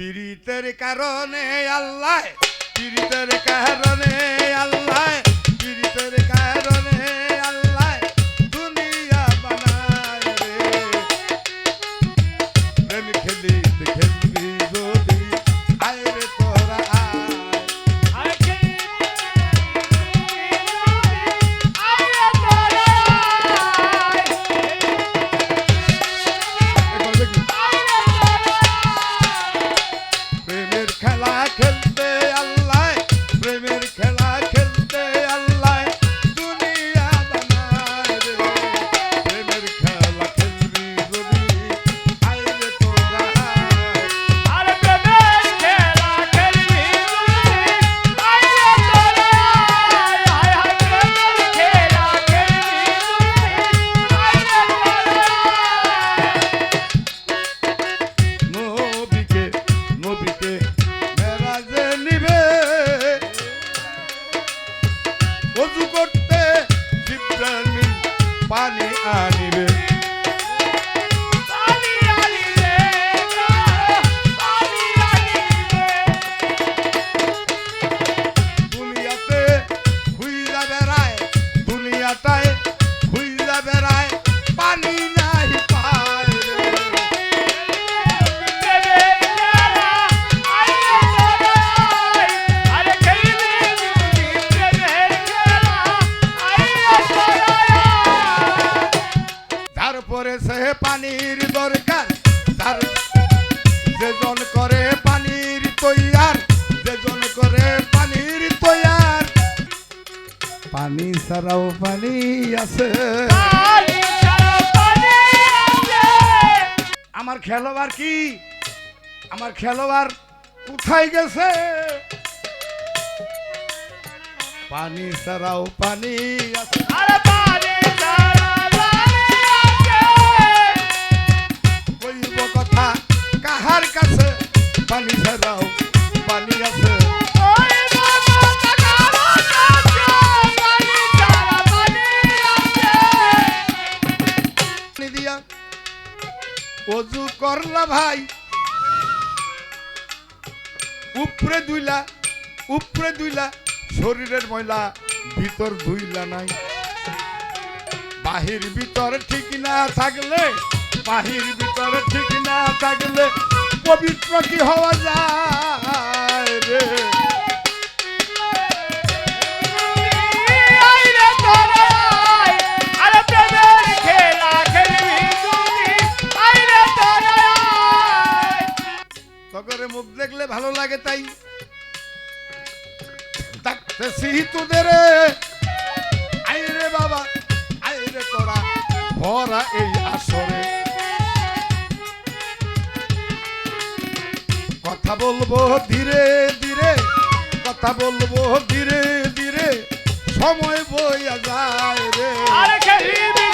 পীড়িতের কারণে আল্লাহ, পীড়িতের কারণে আল্লাহ, পীড়িতের কারণে আল্লাহ দুনিয়া বানায় রে। প্রেম খেলিতে খেলবি যদি আয় রে তোরা আয়। প্রেমের খেলা খেলতে আল্লাহ, প্রেমের খেলা খেলতে আল্লাহ দুনিয়া বানায় রে। প্রেমের খেলা খেলবি যদি আয় রে তোরা আয়। আরে প্রেমের খেলা খেলবি যদি আয় রে তোরা আয়। হায় হায় প্রেমের খেলা খেলবি যদি আয় রে তোরা আয়। নবীকে নবীকে মেরাজে নিবে, ওযু করতে জিব্রাইল পানি আনিবে। পানি আনিবে পানি আনিবে। দুনিয়াতে খুইলা বেড়ায়, দুনিয়াটায় খুইলা বেড়ায় পানি নাই পায় রে। প্রেমের খেলা আয় রে তোরা আয়। আরে খেলবি যদি প্রেমের খেলা আয় রে তোরা আয়। তারপরে সে পানির দরকার, তার যেজন করে পানির তৈয়ার, যেজন করে পানির তৈয়ার। পানি ছাড়াও পানি আছে। পানি ছাড়া পানি আছে। আমার খেলোয়াড় কি, আমার খেলোয়াড় কোথায় গেছে? পানি ছাড়াও পানি আছে। আরে পানি ছাড়া পানি আছে। কইব কথা কাহার কাছে? পানি ছাড়াও পানি আছে। ওই বাবা কাকার কাছে পানি ছাড়া পানি আছে। পানি দিয়া ওযু করলা ভাই, উপরে দুইলা, উপরে দুইলা শরীরের ময়লা ভিতর ধুইলা নাই। বাহির ভিতর ঠিক না থাকলে, বাহির ভিতর ঠিক না থাকলে পবিত্র কি হওয়া যায় রে। আয় রে তোরা আয়। আরে প্রেমের খেলা খেলবি যদি আয় রে তোরা আয়। তগরে মুখ দেখলে ভালো লাগে তাই ডাকতেছি তোদের, আয় রে বাবা আয় রে তোরা ভরা এই আসরে। কথা বলবো ধীরে ধীরে, কথা বলবো ধীরে ধীরে, সময় বইয়া যায় রে। আরে খেলবি